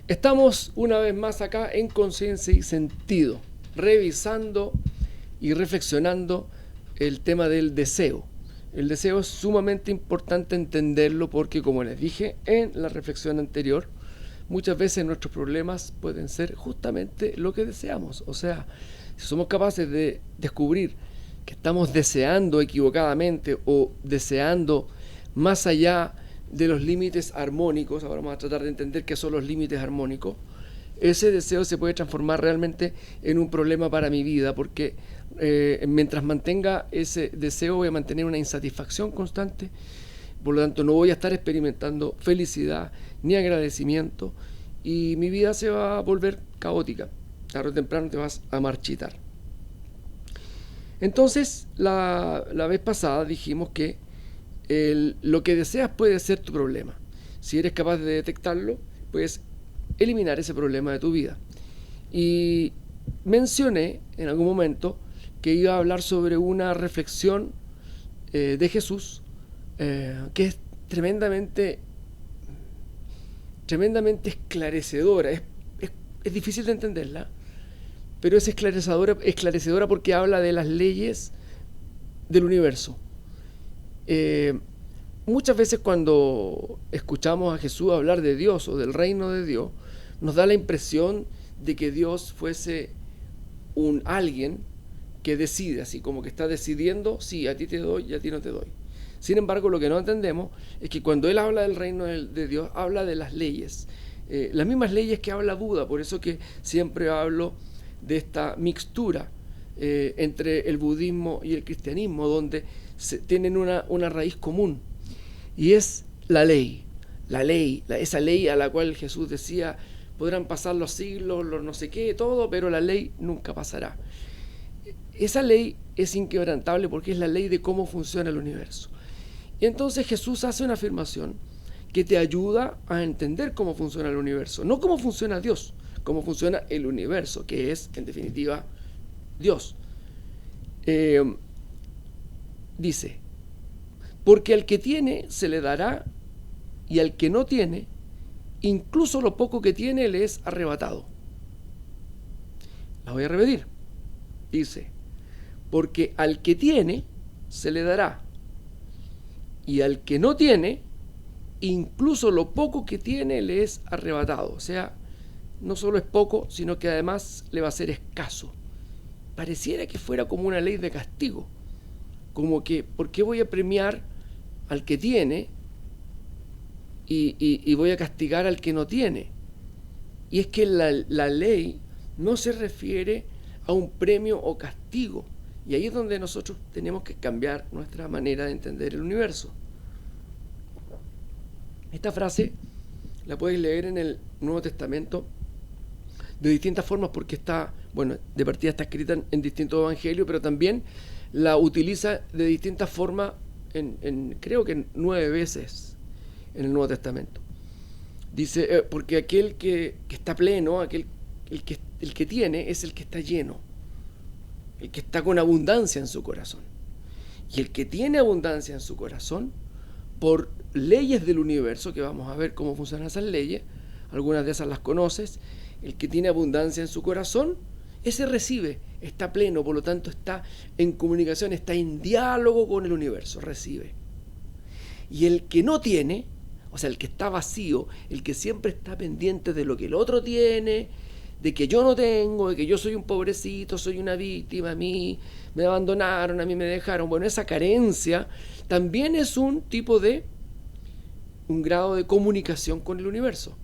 Estamos una vez más acá en Conciencia y Sentido, revisando y reflexionando el tema del deseo. El deseo es sumamente importante entenderlo porque, como les dije en la reflexión anterior, muchas veces nuestros problemas pueden ser justamente lo que deseamos. O sea, si somos capaces de descubrir que estamos deseando equivocadamente o deseando más allá de los límites armónicos, ahora vamos a tratar de entender qué son los límites armónicos, ese deseo se puede transformar realmente en un problema para mi vida, porque mientras mantenga ese deseo voy a mantener una insatisfacción constante, por lo tanto no voy a estar experimentando felicidad ni agradecimiento y mi vida se va a volver caótica. Tarde o temprano te vas a marchitar. Entonces, la vez pasada dijimos que lo que deseas puede ser tu problema. Si eres capaz de detectarlo, puedes eliminar ese problema de tu vida. Y mencioné en algún momento que iba a hablar sobre una reflexión de Jesús que es tremendamente esclarecedora. Es difícil de entenderla, pero es esclarecedora porque habla de las leyes del universo. Muchas veces cuando escuchamos a Jesús hablar de Dios o del reino de Dios, nos da la impresión de que Dios fuese un alguien que decide, así como que está decidiendo, sí, a ti te doy y a ti no te doy. Sin embargo, lo que no entendemos es que cuando Él habla del reino de Dios, habla de las leyes, las mismas leyes que habla Buda. Por eso que siempre hablo de esta mixtura entre el budismo y el cristianismo, donde tienen una raíz común, y es la ley, esa ley a la cual Jesús decía, podrán pasar los siglos, los no sé qué, todo, pero la ley nunca pasará. Esa ley es inquebrantable porque es la ley de cómo funciona el universo. Y entonces Jesús hace una afirmación que te ayuda a entender cómo funciona el universo, no cómo funciona Dios, cómo funciona el universo, que es, en definitiva, Dios. Dice, porque al que tiene se le dará, y al que no tiene, incluso lo poco que tiene le es arrebatado. La voy a repetir. Dice, porque al que tiene se le dará, y al que no tiene, incluso lo poco que tiene le es arrebatado. O sea, no solo es poco, sino que además le va a ser escaso. Pareciera que fuera como una ley de castigo, como que, ¿por qué voy a premiar al que tiene y voy a castigar al que no tiene? Y es que la ley no se refiere a un premio o castigo, y ahí es donde nosotros tenemos que cambiar nuestra manera de entender el universo. Esta frase la puedes leer en el Nuevo Testamento de distintas formas, porque está, bueno, de partida está escrita en distintos evangelios, pero también la utiliza de distintas formas creo que 9 veces en el Nuevo Testamento. Dice, porque aquel que está pleno, el que tiene, es el que está lleno, el que está con abundancia en su corazón. Y el que tiene abundancia en su corazón, por leyes del universo, que vamos a ver cómo funcionan esas leyes, algunas de esas las conoces, el que tiene abundancia en su corazón, ese recibe, está pleno, por lo tanto está en comunicación, está en diálogo con el universo, recibe. Y el que no tiene, o sea, el que está vacío, el que siempre está pendiente de lo que el otro tiene, de que yo no tengo, de que yo soy un pobrecito, soy una víctima, a mí me abandonaron, a mí me dejaron. Bueno, esa carencia también es un grado de comunicación con el universo.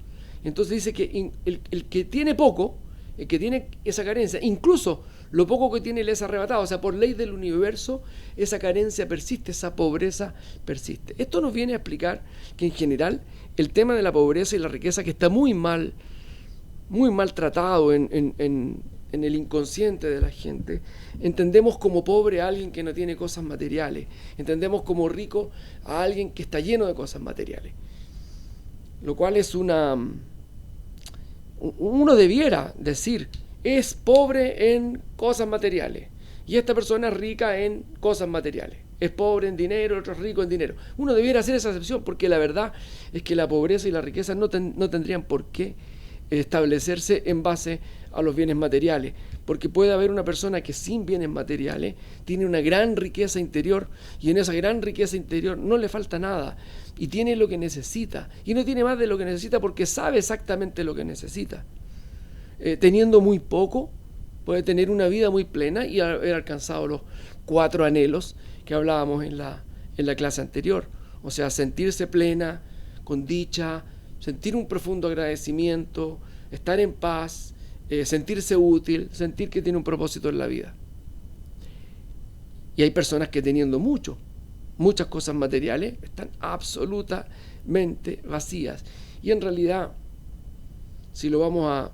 Entonces dice que el que tiene poco, el que tiene esa carencia, incluso lo poco que tiene le es arrebatado. O sea, por ley del universo, esa carencia persiste, esa pobreza persiste. Esto nos viene a explicar que en general el tema de la pobreza y la riqueza, que está muy mal tratado en el inconsciente de la gente, entendemos como pobre a alguien que no tiene cosas materiales, entendemos como rico a alguien que está lleno de cosas materiales, lo cual es uno debiera decir, es pobre en cosas materiales y esta persona es rica en cosas materiales, es pobre en dinero, otro es rico en dinero. Uno debiera hacer esa excepción, porque la verdad es que la pobreza y la riqueza no tendrían por qué establecerse en base a los bienes materiales, porque puede haber una persona que sin bienes materiales tiene una gran riqueza interior, y en esa gran riqueza interior no le falta nada y tiene lo que necesita, y no tiene más de lo que necesita porque sabe exactamente lo que necesita. Teniendo muy poco puede tener una vida muy plena y haber alcanzado los 4 anhelos que hablábamos en la clase anterior, o sea, sentirse plena, con dicha, sentir un profundo agradecimiento, estar en paz, sentirse útil, sentir que tiene un propósito en la vida. Y hay personas que teniendo muchas cosas materiales, están absolutamente vacías. Y en realidad, si lo vamos a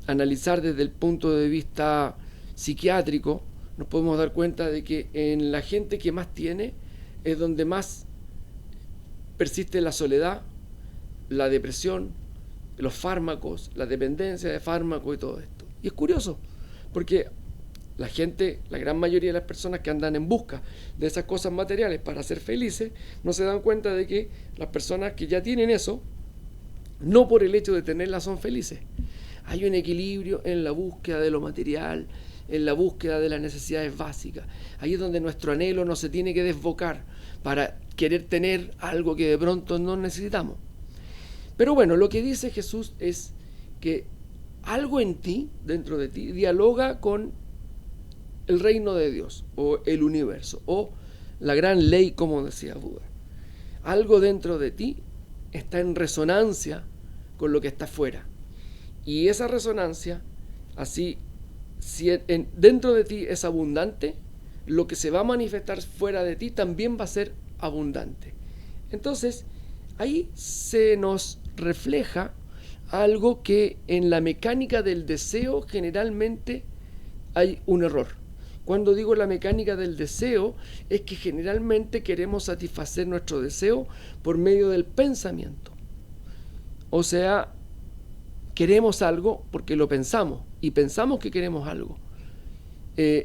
analizar desde el punto de vista psiquiátrico, nos podemos dar cuenta de que en la gente que más tiene es donde más persiste la soledad, la depresión, los fármacos, la dependencia de fármacos y todo esto. Y es curioso, porque la gente, la gran mayoría de las personas que andan en busca de esas cosas materiales para ser felices, no se dan cuenta de que las personas que ya tienen eso, no por el hecho de tenerlas son felices. Hay un equilibrio en la búsqueda de lo material, en la búsqueda de las necesidades básicas. Ahí es donde nuestro anhelo no se tiene que desbocar para querer tener algo que de pronto no necesitamos. Pero bueno, lo que dice Jesús es que algo en ti, dentro de ti, dialoga con el reino de Dios, o el universo, o la gran ley, como decía Buda. Algo dentro de ti está en resonancia con lo que está fuera. Y esa resonancia, así, si dentro de ti es abundante, lo que se va a manifestar fuera de ti también va a ser abundante. Entonces, ahí se nos refleja algo que en la mecánica del deseo generalmente hay un error. Cuando digo la mecánica del deseo, es que generalmente queremos satisfacer nuestro deseo por medio del pensamiento. O sea, queremos algo porque lo pensamos y pensamos que queremos algo,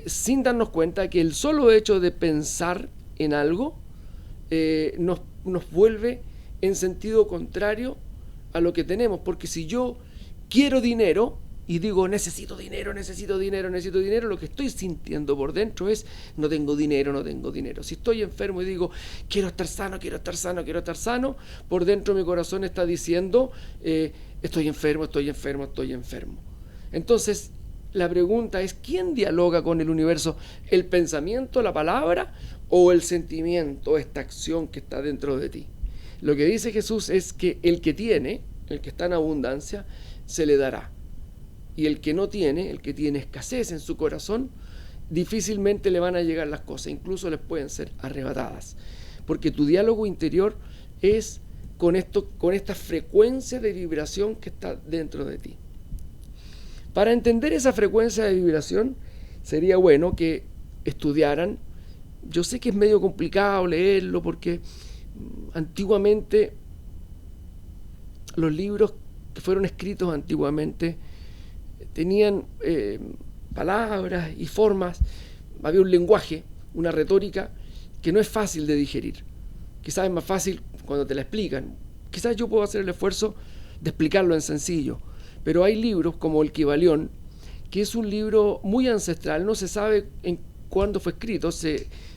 sin darnos cuenta que el solo hecho de pensar en algo nos vuelve en sentido contrario a lo que tenemos, porque si yo quiero dinero y digo necesito dinero, lo que estoy sintiendo por dentro es no tengo dinero. Si estoy enfermo y digo quiero estar sano, por dentro mi corazón está diciendo estoy enfermo. Entonces la pregunta es, ¿quién dialoga con el universo? ¿El pensamiento, la palabra, o el sentimiento, esta acción que está dentro de ti? Lo que dice Jesús es que el que tiene, el que está en abundancia, se le dará. Y el que no tiene, el que tiene escasez en su corazón, difícilmente le van a llegar las cosas, incluso les pueden ser arrebatadas. Porque tu diálogo interior es con esta frecuencia de vibración que está dentro de ti. Para entender esa frecuencia de vibración, sería bueno que estudiaran. Yo sé que es medio complicado leerlo porque antiguamente los libros que fueron escritos antiguamente tenían palabras y formas, había un lenguaje, una retórica que no es fácil de digerir. Quizás es más fácil cuando te la explican. Quizás yo puedo hacer el esfuerzo de explicarlo en sencillo, pero hay libros como el Kybalión, que es un libro muy ancestral, no se sabe en cuándo fue escrito.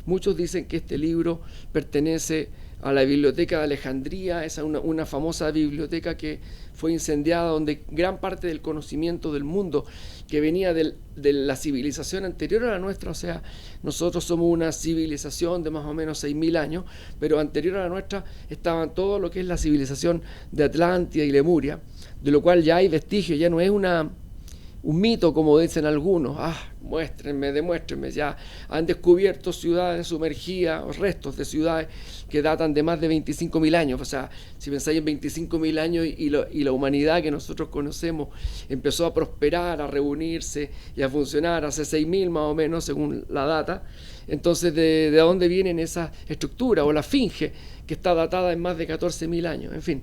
Muchos dicen que este libro pertenece a la biblioteca de Alejandría, esa una famosa biblioteca que fue incendiada, donde gran parte del conocimiento del mundo que venía de la civilización anterior a la nuestra, o sea, nosotros somos una civilización de más o menos 6.000 años, pero anterior a la nuestra estaban todo lo que es la civilización de Atlántida y Lemuria, de lo cual ya hay vestigios, ya no es un mito como dicen algunos. Demuéstrenme, ya han descubierto ciudades sumergidas o restos de ciudades que datan de más de 25.000 años. O sea, si pensáis en 25.000 años y la humanidad que nosotros conocemos empezó a prosperar, a reunirse y a funcionar hace 6.000 más o menos según la data, entonces ¿de dónde vienen esas estructuras? O la Esfinge, que está datada en más de 14.000 años. En fin,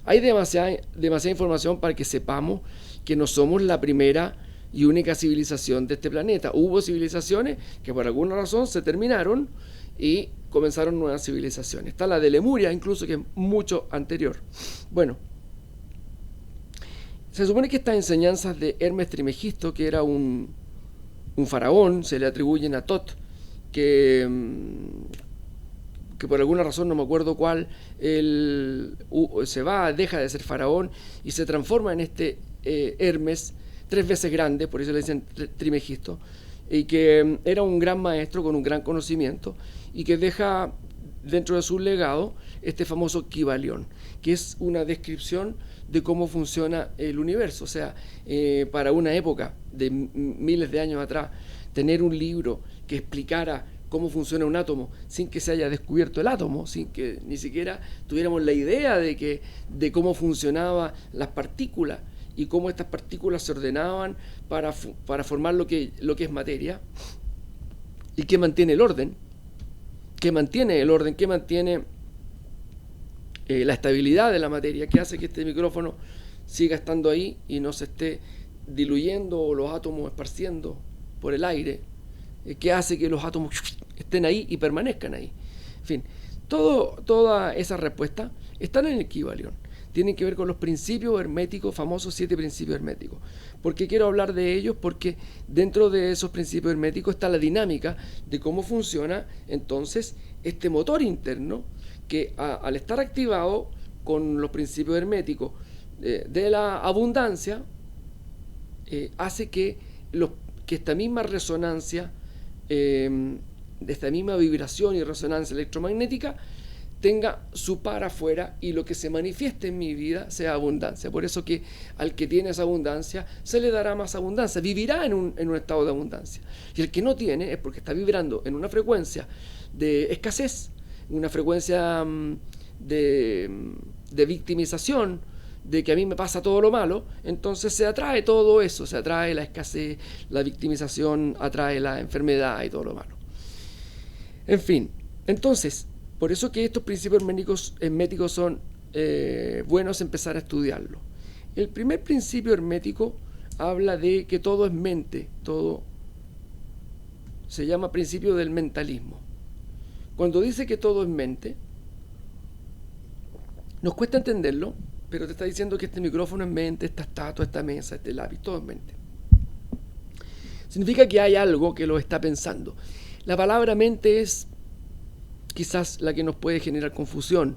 hay demasiada información para que sepamos que no somos la primera y única civilización de este planeta. Hubo civilizaciones que por alguna razón se terminaron y comenzaron nuevas civilizaciones. Está la de Lemuria incluso, que es mucho anterior. Bueno, Se supone que estas enseñanzas de Hermes Trismegisto, que era un faraón, se le atribuyen a Tot, que por alguna razón, no me acuerdo cuál, él deja de ser faraón y se transforma en este Hermes 3 veces grande, por eso le dicen Trimegisto, y que era un gran maestro con un gran conocimiento y que deja dentro de su legado este famoso Kybalión, que es una descripción de cómo funciona el universo. O sea, para una época de miles de años atrás, tener un libro que explicara cómo funciona un átomo sin que se haya descubierto el átomo, sin que ni siquiera tuviéramos la idea de cómo funcionaban las partículas y cómo estas partículas se ordenaban para formar lo que es materia, y que mantiene el orden, que mantiene la estabilidad de la materia, que hace que este micrófono siga estando ahí y no se esté diluyendo o los átomos esparciendo por el aire, que hace que los átomos estén ahí y permanezcan ahí. En fin, toda esa respuesta están en el Kybalión. Tienen que ver con los principios herméticos, famosos 7 principios herméticos. ¿Por qué quiero hablar de ellos? Porque dentro de esos principios herméticos está la dinámica de cómo funciona entonces este motor interno que al estar activado con los principios herméticos de la abundancia, hace que esta misma resonancia, de esta misma vibración y resonancia electromagnética, tenga su par afuera y lo que se manifieste en mi vida sea abundancia. Por eso que al que tiene esa abundancia se le dará más abundancia, vivirá en un estado de abundancia. Y el que no tiene es porque está vibrando en una frecuencia de escasez, una frecuencia de victimización, de que a mí me pasa todo lo malo. Entonces se atrae todo eso, se atrae la escasez, la victimización, atrae la enfermedad y todo lo malo. En fin, entonces, por eso que estos principios herméticos son buenos empezar a estudiarlos. El primer principio hermético habla de que todo es mente, todo se llama principio del mentalismo. Cuando dice que todo es mente, nos cuesta entenderlo, pero te está diciendo que este micrófono es mente, esta estatua, esta mesa, este lápiz, todo es mente. Significa que hay algo que lo está pensando. La palabra mente es quizás la que nos puede generar confusión.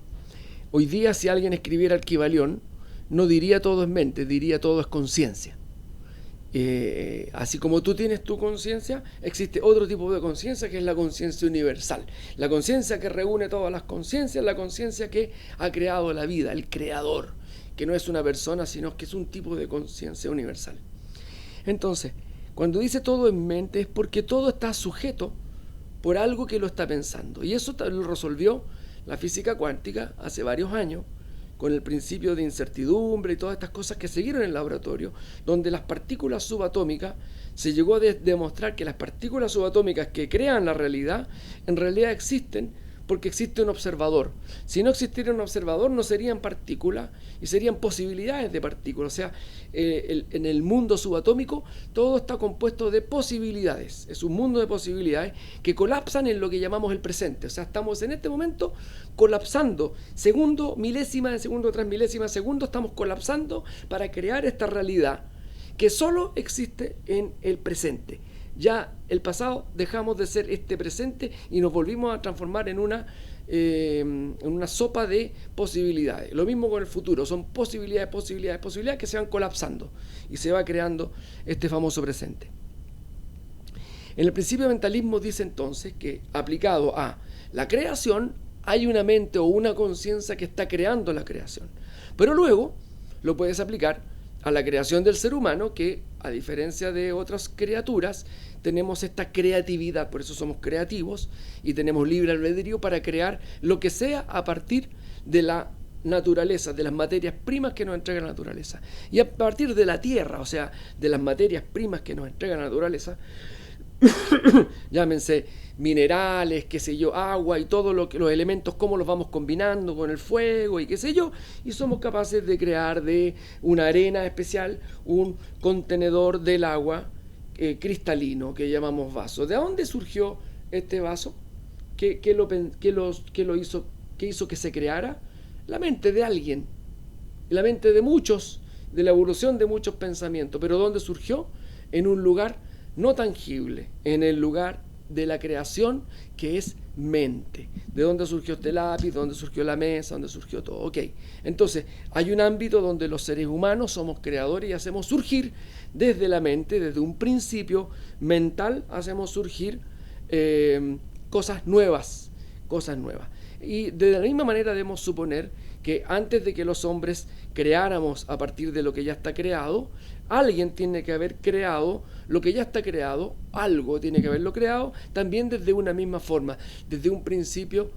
Hoy día, si alguien escribiera el Kybalión, no diría todo es mente, diría todo es conciencia. Así como tú tienes tu conciencia, existe otro tipo de conciencia que es la conciencia universal. La conciencia que reúne todas las conciencias, la conciencia que ha creado la vida, el creador, que no es una persona, sino que es un tipo de conciencia universal. Entonces, cuando dice todo en mente es porque todo está sujeto por algo que lo está pensando. Y eso lo resolvió la física cuántica hace varios años, con el principio de incertidumbre y todas estas cosas que siguieron en el laboratorio, donde las partículas subatómicas, se llegó a demostrar que las partículas subatómicas que crean la realidad, en realidad existen porque existe un observador. Si no existiera un observador, no serían partículas y serían posibilidades de partículas. O sea, en el mundo subatómico todo está compuesto de posibilidades. Es un mundo de posibilidades que colapsan en lo que llamamos el presente. O sea, estamos en este momento colapsando, segundo, milésima de segundo tras milésima de segundo, estamos colapsando para crear esta realidad que solo existe en el presente. Ya el pasado dejamos de ser este presente y nos volvimos a transformar en una sopa de posibilidades. Lo mismo con el futuro, son posibilidades que se van colapsando y se va creando este famoso presente. En el principio de mentalismo dice entonces que, aplicado a la creación, hay una mente o una conciencia que está creando la creación. Pero luego lo puedes aplicar a la creación del ser humano, que a diferencia de otras criaturas tenemos esta creatividad, por eso somos creativos y tenemos libre albedrío para crear lo que sea a partir de la naturaleza, de las materias primas que nos entrega la naturaleza. Y a partir de la tierra, o sea, de las materias primas que nos entrega la naturaleza, llámense minerales, qué sé yo, agua y todos los elementos, cómo los vamos combinando con el fuego y qué sé yo, y somos capaces de crear de una arena especial un contenedor del agua cristalino que llamamos vaso. ¿De dónde surgió este vaso? ¿Qué hizo que se creara? La mente de alguien, la mente de muchos de la evolución de muchos pensamientos. ¿Pero dónde surgió? En un lugar no tangible, en el lugar de la creación, que es mente. ¿De dónde surgió este lápiz? ¿De dónde surgió la mesa? ¿Dónde surgió todo? Ok. Entonces, hay un ámbito donde los seres humanos somos creadores y hacemos surgir desde la mente, desde un principio mental, hacemos surgir cosas nuevas. Y de la misma manera debemos suponer que antes de que los hombres creáramos a partir de lo que ya está creado, alguien tiene que haber creado lo que ya está creado, algo tiene que haberlo creado, también desde una misma forma, desde un principio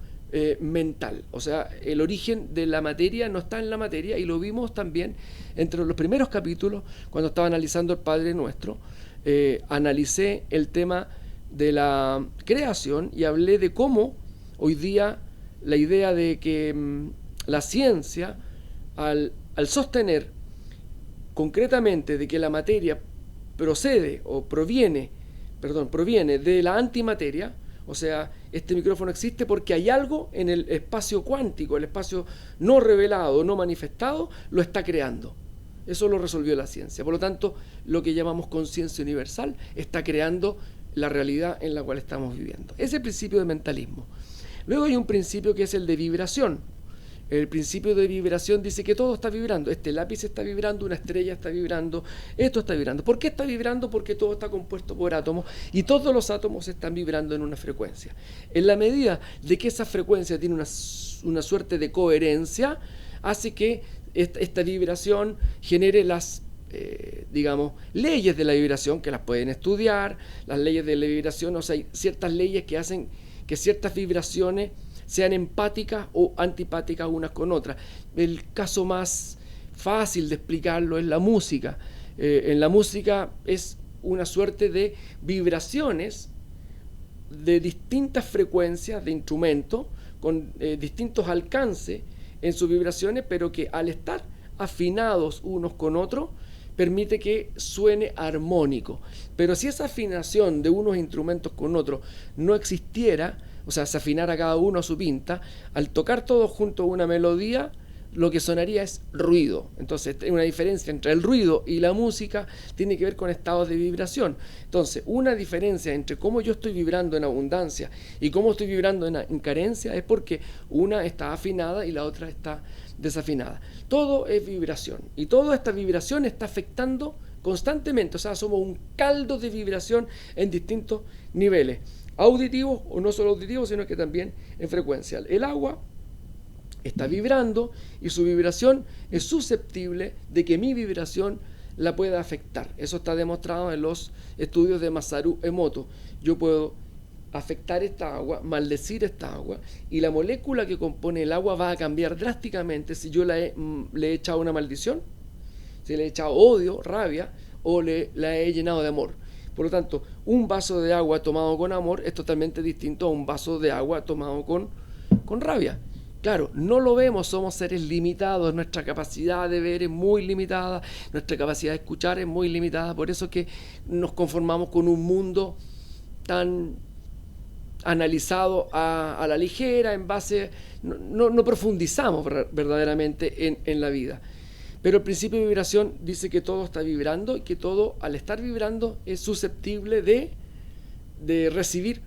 mental. O sea, el origen de la materia no está en la materia, y lo vimos también entre los primeros capítulos, cuando estaba analizando el Padre Nuestro. Analicé el tema de la creación y hablé de cómo hoy día la idea de que la ciencia, al sostener concretamente de que la materia proviene de la antimateria, o sea, este micrófono existe porque hay algo en el espacio cuántico, el espacio no revelado, no manifestado, lo está creando. Eso lo resolvió la ciencia. Por lo tanto, lo que llamamos conciencia universal está creando la realidad en la cual estamos viviendo. Ese es el principio de mentalismo. Luego hay un principio que es el de vibración. El principio de vibración dice que todo está vibrando. Este lápiz está vibrando, una estrella está vibrando, esto está vibrando. ¿Por qué está vibrando? Porque todo está compuesto por átomos y todos los átomos están vibrando en una frecuencia. En la medida de que esa frecuencia tiene una suerte de coherencia, hace que esta vibración genere las leyes de la vibración, que las pueden estudiar. Las leyes de la vibración, o sea, hay ciertas leyes que hacen que ciertas vibraciones sean empáticas o antipáticas unas con otras. El caso más fácil de explicarlo es la música. En la música es una suerte de vibraciones de distintas frecuencias de instrumentos, con distintos alcances en sus vibraciones, pero que al estar afinados unos con otros, permite que suene armónico. Pero si esa afinación de unos instrumentos con otros no existiera, o sea, se afinara cada uno a su pinta, al tocar todos juntos una melodía, lo que sonaría es ruido. Entonces, una diferencia entre el ruido y la música tiene que ver con estados de vibración. Entonces, una diferencia entre cómo yo estoy vibrando en abundancia y cómo estoy vibrando en carencia es porque una está afinada y la otra está desafinada. Todo es vibración, y toda esta vibración está afectando constantemente. O sea, somos un caldo de vibración en distintos niveles, auditivos o no solo auditivos, sino que también en frecuencia. El agua está vibrando y su vibración es susceptible de que mi vibración la pueda afectar. Eso está demostrado en los estudios de Masaru Emoto. Yo puedo afectar esta agua, maldecir esta agua, y la molécula que compone el agua va a cambiar drásticamente si yo le he echado una maldición, si le he echado odio, rabia, o la he llenado de amor. Por lo tanto, un vaso de agua tomado con amor es totalmente distinto a un vaso de agua tomado con rabia. Claro, no lo vemos, somos seres limitados, nuestra capacidad de ver es muy limitada, nuestra capacidad de escuchar es muy limitada, por eso que nos conformamos con un mundo tan analizado a la ligera, en base, no profundizamos verdaderamente en la vida. Pero el principio de vibración dice que todo está vibrando y que todo, al estar vibrando, es susceptible de recibir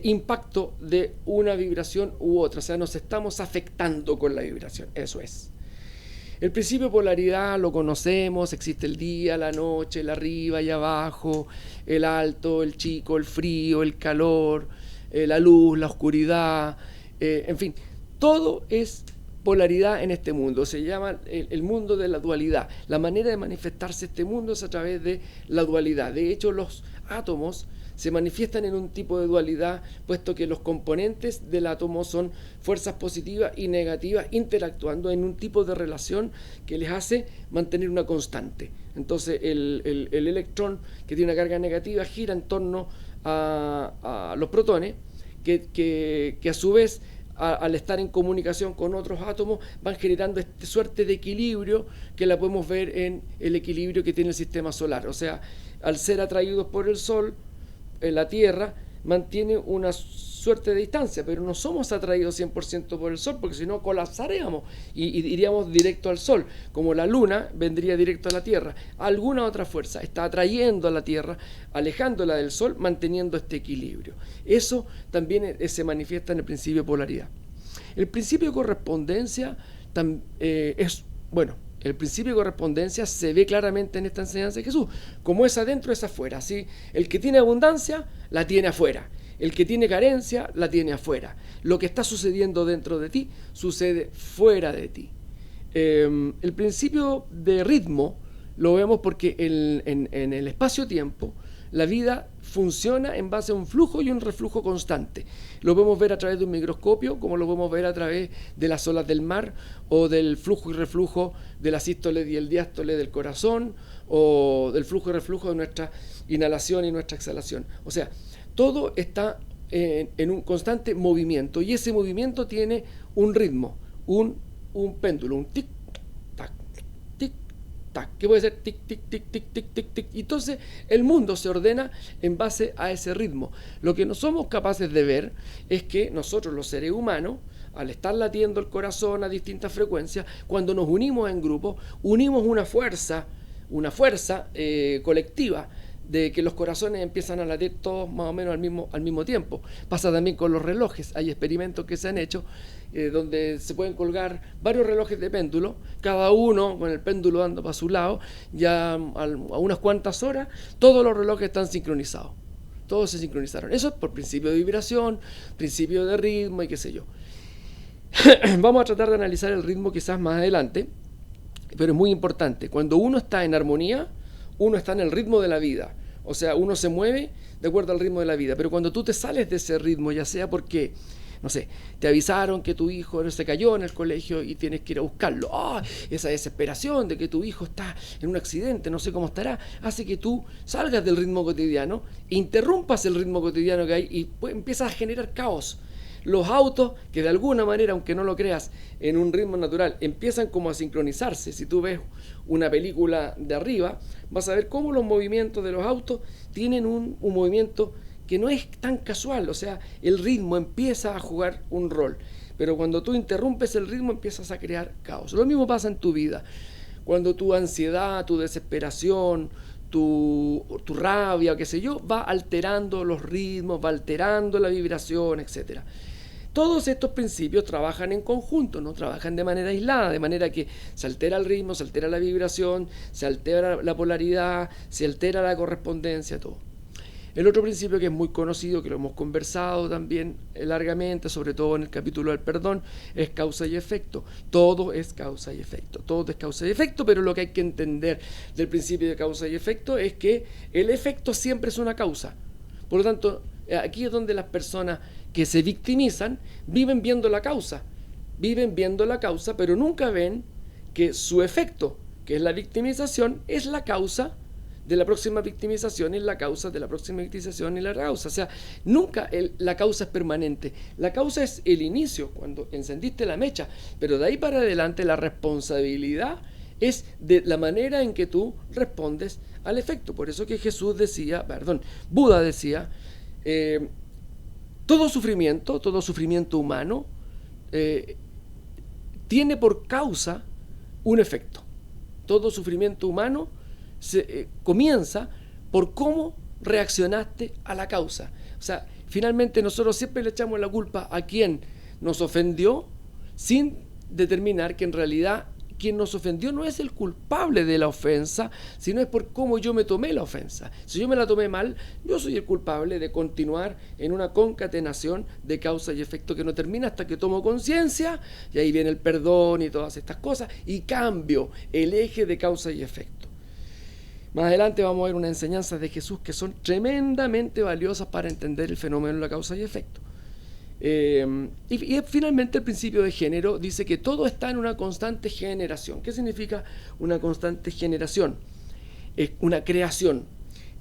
impacto de una vibración u otra. O sea, nos estamos afectando con la vibración. Eso es. El principio de polaridad lo conocemos. Existe el día, la noche, el arriba y abajo, el alto, el chico, el frío, el calor, la luz, la oscuridad. En fin, todo es polaridad en este mundo. Se llama el mundo de la dualidad. La manera de manifestarse este mundo es a través de la dualidad. De hecho, los átomos se manifiestan en un tipo de dualidad, puesto que los componentes del átomo son fuerzas positivas y negativas interactuando en un tipo de relación que les hace mantener una constante. Entonces el electrón, que tiene una carga negativa, gira en torno a los protones, que a su vez, al estar en comunicación con otros átomos, van generando esta suerte de equilibrio que la podemos ver en el equilibrio que tiene el sistema solar. O sea, al ser atraídos por el Sol, la Tierra mantiene una suerte de distancia, pero no somos atraídos 100% por el Sol, porque si no colapsaríamos y iríamos directo al Sol. Como la Luna vendría directo a la Tierra, alguna otra fuerza está atrayendo a la Tierra, alejándola del Sol, manteniendo este equilibrio. Eso también se manifiesta en el principio de polaridad. El principio de correspondencia el principio de correspondencia se ve claramente en esta enseñanza de Jesús. Como es adentro, es afuera. ¿Sí? El que tiene abundancia, la tiene afuera. El que tiene carencia, la tiene afuera. Lo que está sucediendo dentro de ti, sucede fuera de ti. El principio de ritmo lo vemos porque en el espacio-tiempo la vida funciona en base a un flujo y un reflujo constante. Lo podemos ver a través de un microscopio, como lo podemos ver a través de las olas del mar, o del flujo y reflujo de la sístole y el diástole del corazón, o del flujo y reflujo de nuestra inhalación y nuestra exhalación. O sea, todo está en un constante movimiento, y ese movimiento tiene un ritmo, un péndulo, un tic, tac, tic, tac, que puede ser tic, tic, tic, tic, tic, tic, tic. Y entonces el mundo se ordena en base a ese ritmo. Lo que no somos capaces de ver es que nosotros, los seres humanos, al estar latiendo el corazón a distintas frecuencias, cuando nos unimos en grupo, unimos una fuerza colectiva, de que los corazones empiezan a latir todos más o menos al mismo tiempo. Pasa también con los relojes. Hay experimentos que se han hecho donde se pueden colgar varios relojes de péndulo, cada uno con el péndulo dando para su lado, ya a unas cuantas horas todos los relojes están sincronizados. Todos se sincronizaron. Eso es por principio de vibración, principio de ritmo y qué sé yo. Vamos a tratar de analizar el ritmo quizás más adelante, pero es muy importante. Cuando uno está en armonía, uno está en el ritmo de la vida. O sea, uno se mueve de acuerdo al ritmo de la vida. Pero cuando tú te sales de ese ritmo, ya sea porque, no sé, te avisaron que tu hijo se cayó en el colegio y tienes que ir a buscarlo. Esa desesperación de que tu hijo está en un accidente, no sé cómo estará, hace que tú salgas del ritmo cotidiano, interrumpas el ritmo cotidiano que hay y pues empiezas a generar caos. Los autos, que de alguna manera, aunque no lo creas, en un ritmo natural, empiezan como a sincronizarse. Si tú ves una película de arriba, vas a ver cómo los movimientos de los autos tienen un movimiento que no es tan casual. O sea, el ritmo empieza a jugar un rol. Pero cuando tú interrumpes el ritmo, empiezas a crear caos. Lo mismo pasa en tu vida. Cuando tu ansiedad, tu desesperación, tu rabia, o qué sé yo, va alterando los ritmos, va alterando la vibración, etcétera. Todos estos principios trabajan en conjunto, no trabajan de manera aislada, de manera que se altera el ritmo, se altera la vibración, se altera la polaridad, se altera la correspondencia, todo. El otro principio que es muy conocido, que lo hemos conversado también largamente, sobre todo en el capítulo del perdón, es causa y efecto. Todo es causa y efecto, todo es causa y efecto, pero lo que hay que entender del principio de causa y efecto es que el efecto siempre es una causa. Por lo tanto, aquí es donde las personas que se victimizan viven viendo la causa, pero nunca ven que su efecto, que es la victimización, es la causa de la próxima victimización, es la causa de la próxima victimización y la causa. O sea, nunca la causa es permanente. La causa es el inicio, cuando encendiste la mecha, pero de ahí para adelante la responsabilidad es de la manera en que tú respondes al efecto. Por eso que Buda decía, todo sufrimiento humano tiene por causa un efecto. Todo sufrimiento humano comienza por cómo reaccionaste a la causa. O sea, finalmente nosotros siempre le echamos la culpa a quien nos ofendió, sin determinar que en realidad quien nos ofendió no es el culpable de la ofensa, sino es por cómo yo me tomé la ofensa. Si yo me la tomé mal, yo soy el culpable de continuar en una concatenación de causa y efecto que no termina hasta que tomo conciencia, y ahí viene el perdón y todas estas cosas, y cambio el eje de causa y efecto. Más adelante vamos a ver unas enseñanzas de Jesús que son tremendamente valiosas para entender el fenómeno de la causa y efecto. Y finalmente el principio de género dice que todo está en una constante generación. ¿Qué significa una constante generación? Es una creación.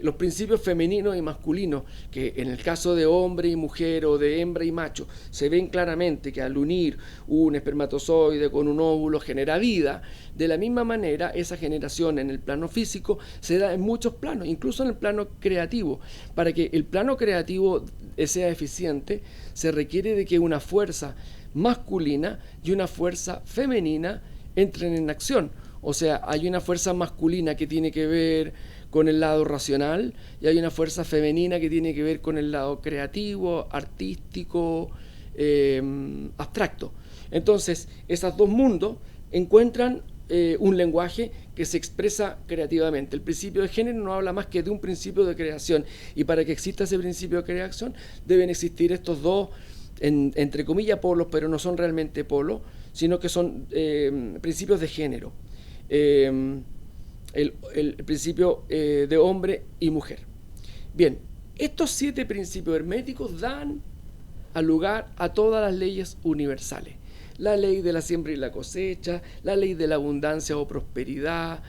los principios femeninos y masculinos, que en el caso de hombre y mujer o de hembra y macho, se ven claramente que al unir un espermatozoide con un óvulo genera vida. De la misma manera, esa generación en el plano físico se da en muchos planos, incluso en el plano creativo. Para que el plano creativo sea eficiente, se requiere de que una fuerza masculina y una fuerza femenina entren en acción. O sea, hay una fuerza masculina que tiene que ver con el lado racional y hay una fuerza femenina que tiene que ver con el lado creativo, artístico, abstracto. Entonces, esos dos mundos encuentran un lenguaje que se expresa creativamente. El principio de género no habla más que de un principio de creación, y para que exista ese principio de creación deben existir estos dos, entre comillas, polos, pero no son realmente polos, sino que son principios de género. El principio de hombre y mujer. Bien, estos 7 principios herméticos dan lugar a todas las leyes universales. La ley de la siembra y la cosecha, la ley de la abundancia o prosperidad,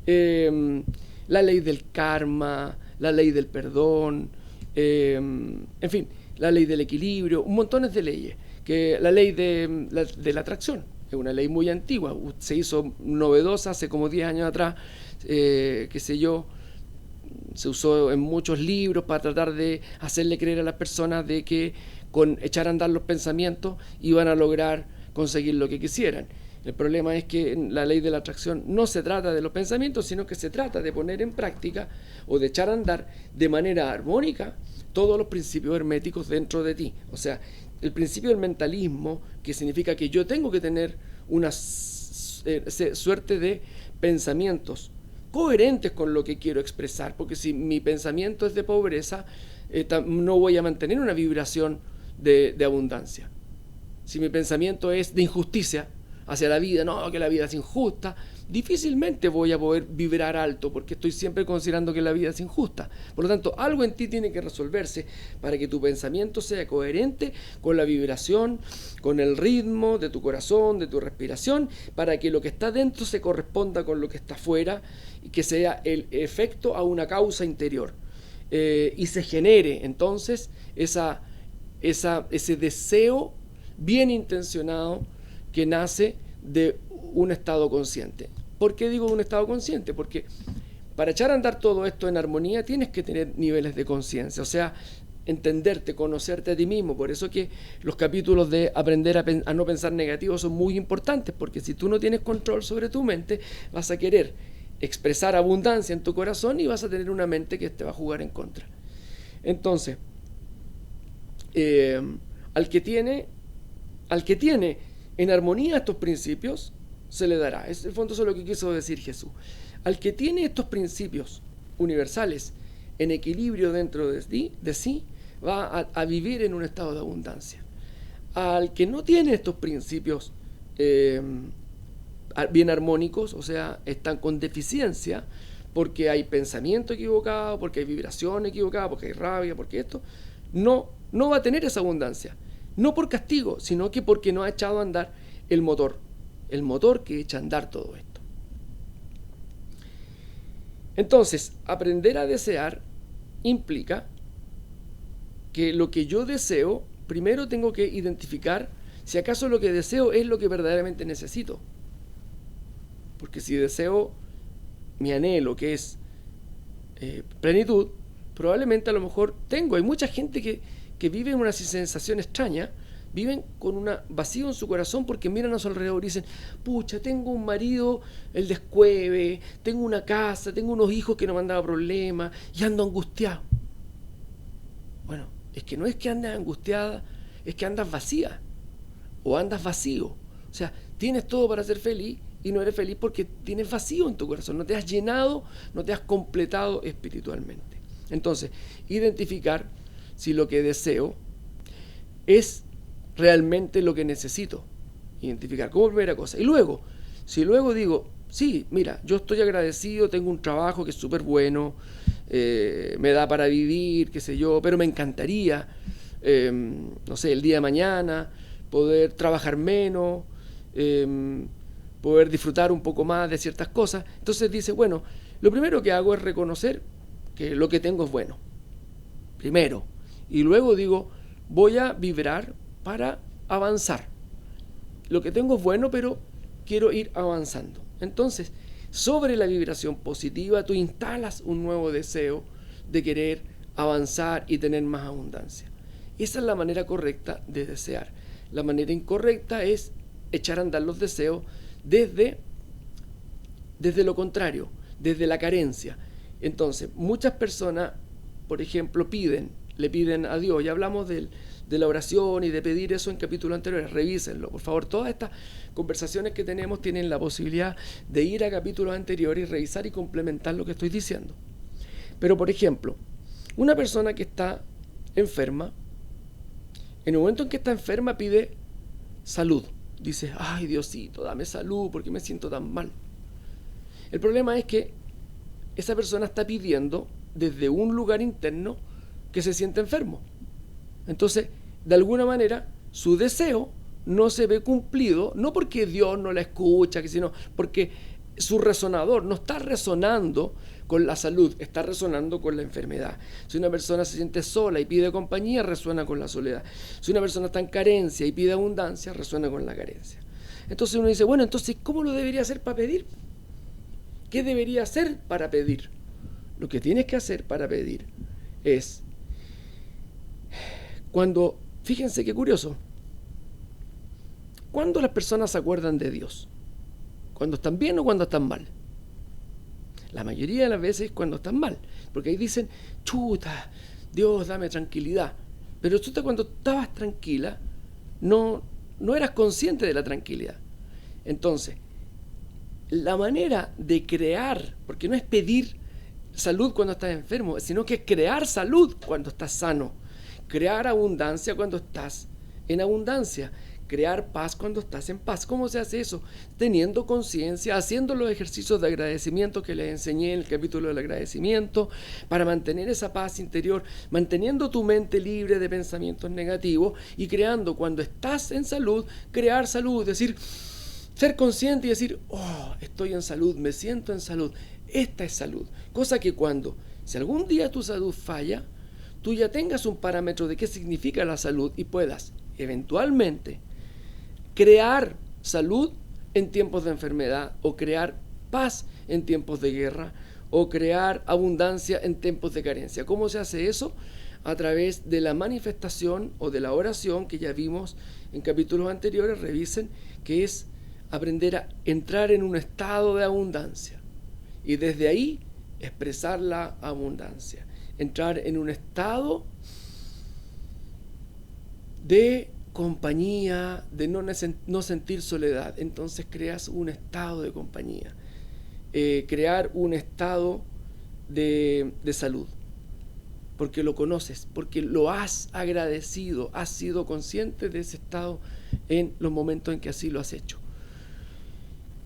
la ley del karma, la ley del perdón, en fin, la ley del equilibrio, un montón de leyes. Que la ley de la atracción es una ley muy antigua, se hizo novedosa hace como 10 años atrás, qué sé yo, se usó en muchos libros para tratar de hacerle creer a las personas de que con echar a andar los pensamientos iban a lograr conseguir lo que quisieran. El problema es que en la ley de la atracción no se trata de los pensamientos, sino que se trata de poner en práctica o de echar a andar de manera armónica todos los principios herméticos dentro de ti. O sea, el principio del mentalismo, que significa que yo tengo que tener una suerte de pensamientos coherentes con lo que quiero expresar, porque si mi pensamiento es de pobreza, no voy a mantener una vibración de abundancia. Si mi pensamiento es de injusticia hacia la vida, no, que la vida es injusta, difícilmente voy a poder vibrar alto, porque estoy siempre considerando que la vida es injusta. Por lo tanto, algo en ti tiene que resolverse para que tu pensamiento sea coherente con la vibración, con el ritmo de tu corazón, de tu respiración, para que lo que está dentro se corresponda con lo que está afuera y que sea el efecto a una causa interior. Y se genere entonces ese deseo bien intencionado que nace de un estado consciente. ¿Por qué digo un estado consciente? Porque para echar a andar todo esto en armonía tienes que tener niveles de conciencia, o sea, entenderte, conocerte a ti mismo. Por eso que los capítulos de aprender a no pensar negativo son muy importantes, porque si tú no tienes control sobre tu mente, vas a querer expresar abundancia en tu corazón y vas a tener una mente que te va a jugar en contra. Entonces, al que tiene en armonía estos principios, se le dará. En el fondo eso es lo que quiso decir Jesús. Al que tiene estos principios universales en equilibrio dentro de sí, va a vivir en un estado de abundancia. Al que no tiene estos principios bien armónicos, o sea, están con deficiencia, porque hay pensamiento equivocado, porque hay vibración equivocada, porque hay rabia, porque esto, no va a tener esa abundancia. No por castigo, sino que porque no ha echado a andar el motor que echa a andar todo esto. Entonces, aprender a desear implica que lo que yo deseo, primero tengo que identificar si acaso lo que deseo es lo que verdaderamente necesito. Porque si deseo mi anhelo, que es plenitud, probablemente a lo mejor hay mucha gente que vive en una sensación extraña, viven con un vacío en su corazón porque miran a su alrededor y dicen, pucha, tengo un marido, el descueve, tengo una casa, tengo unos hijos que no me han dado problemas y ando angustiado. Bueno, es que no es que andes angustiada, es que andas vacía o andas vacío. O sea, tienes todo para ser feliz y no eres feliz porque tienes vacío en tu corazón, no te has llenado, no te has completado espiritualmente. Entonces, identificar si lo que deseo es realmente lo que necesito. Identificar como primera cosa. Y luego, si luego digo, sí, mira, yo estoy agradecido, tengo un trabajo que es súper bueno, me da para vivir, qué sé yo, pero me encantaría, no sé, el día de mañana, poder trabajar menos, poder disfrutar un poco más de ciertas cosas. Entonces dice, bueno, lo primero que hago es reconocer que lo que tengo es bueno, primero. Y luego digo, voy a vibrar para avanzar. Lo que tengo es bueno, pero quiero ir avanzando. Entonces, sobre la vibración positiva, tú instalas un nuevo deseo de querer avanzar y tener más abundancia. Esa es la manera correcta de desear. La manera incorrecta es echar a andar los deseos desde lo contrario, desde la carencia. Entonces, muchas personas, por ejemplo, le piden a Dios. Ya hablamos de la oración y de pedir eso en capítulos anteriores. Revísenlo, por favor. Todas estas conversaciones que tenemos tienen la posibilidad de ir a capítulos anteriores y revisar y complementar lo que estoy diciendo. Pero, por ejemplo, una persona que está enferma, en el momento en que está enferma pide salud. Dice, ay Diosito, dame salud porque me siento tan mal. El problema es que esa persona está pidiendo desde un lugar interno que se siente enfermo. Entonces, de alguna manera, su deseo no se ve cumplido, no porque Dios no la escucha, sino porque su resonador no está resonando con la salud, está resonando con la enfermedad. Si una persona se siente sola y pide compañía, resuena con la soledad. Si una persona está en carencia y pide abundancia, resuena con la carencia. Entonces uno dice, bueno, entonces, ¿cómo lo debería hacer para pedir? ¿Qué debería hacer para pedir? Lo que tienes que hacer para pedir es fíjense qué curioso, ¿cuándo las personas se acuerdan de Dios? ¿Cuando están bien o cuando están mal? La mayoría de las veces es cuando están mal, porque ahí dicen, chuta, Dios, dame tranquilidad. Pero chuta, cuando estabas tranquila, no eras consciente de la tranquilidad. Entonces, la manera de crear, porque no es pedir salud cuando estás enfermo, sino que es crear salud cuando estás sano, crear abundancia cuando estás en abundancia, crear paz cuando estás en paz. ¿Cómo se hace eso? Teniendo conciencia, haciendo los ejercicios de agradecimiento que les enseñé en el capítulo del agradecimiento, para mantener esa paz interior, manteniendo tu mente libre de pensamientos negativos y creando cuando estás en salud, crear salud, es decir, ser consciente y decir, oh, estoy en salud, me siento en salud, esta es salud. Cosa que si algún día tu salud falla, tú ya tengas un parámetro de qué significa la salud y puedas eventualmente crear salud en tiempos de enfermedad o crear paz en tiempos de guerra o crear abundancia en tiempos de carencia. ¿Cómo se hace eso? A través de la manifestación o de la oración que ya vimos en capítulos anteriores. Revisen, que es aprender a entrar en un estado de abundancia y desde ahí expresar la abundancia, entrar en un estado de compañía, de no sentir soledad. Entonces creas un estado de compañía, crear un estado de salud, porque lo conoces, porque lo has agradecido, has sido consciente de ese estado en los momentos en que así lo has hecho.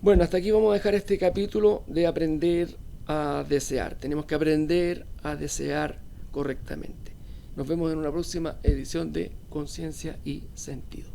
Bueno, hasta aquí vamos a dejar este capítulo de aprender a desear. Tenemos que aprender a desear correctamente. Nos vemos en una próxima edición de Conciencia y Sentido.